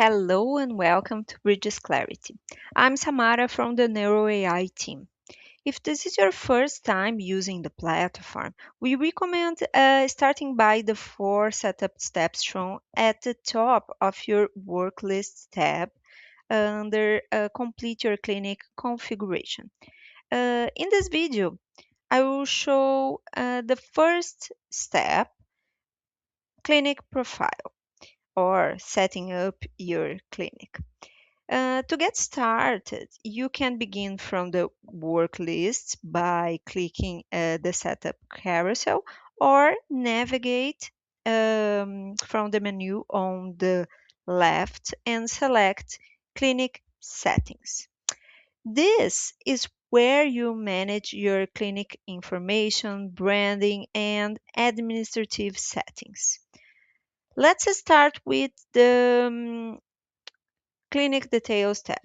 Hello and welcome to Bridges Clarity. I'm Samara from the NeuroAI team. If this is your first time using the platform, we recommend starting by the four setup steps shown at the top of your work list tab under Complete Your Clinic Configuration. In this video, I will show the first step, Clinic Profile, or setting up your clinic. To get started, you can begin from the work list by clicking the setup carousel or navigate from the menu on the left and select clinic settings. This is where you manage your clinic information, branding, and administrative settings. Let's start with the clinic details tab.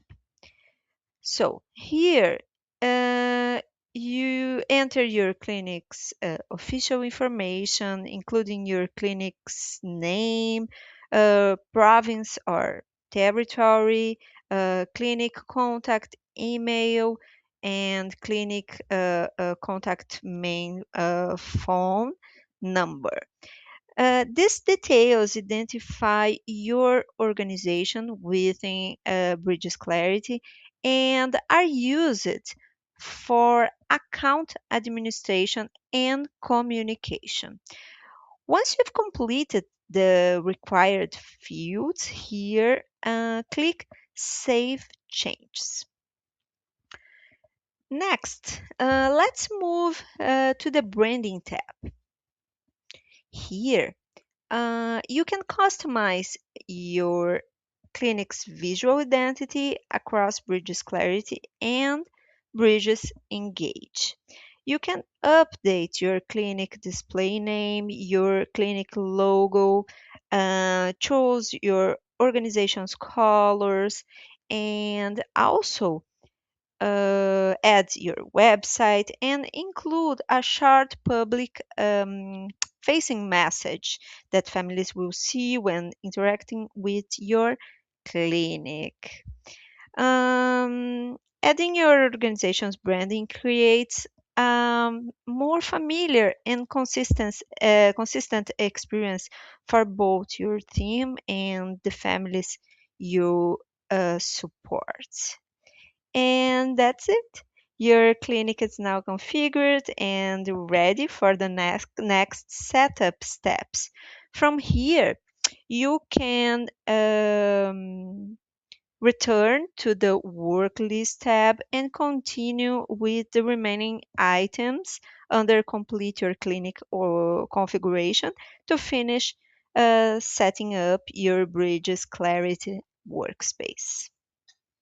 So here, you enter your clinic's official information, including your clinic's name, province or territory, clinic contact email, and clinic contact main phone number. These details identify your organization within Bridges Clarity and are used for account administration and communication. Once you've completed the required fields here, click Save Changes. Next, let's move to the Branding tab. Here, you can customize your clinic's visual identity across Bridges Clarity and Bridges Engage. You can update your clinic display name, your clinic logo, choose your organization's colors, and also add your website and include a short public facing message that families will see when interacting with your clinic. Adding your organization's branding creates more familiar and consistent experience for both your team and the families you support. And that's it. Your clinic is now configured and ready for the next setup steps. From here, you can return to the work list tab and continue with the remaining items under complete your clinic or configuration to finish setting up your Bridges Clarity workspace.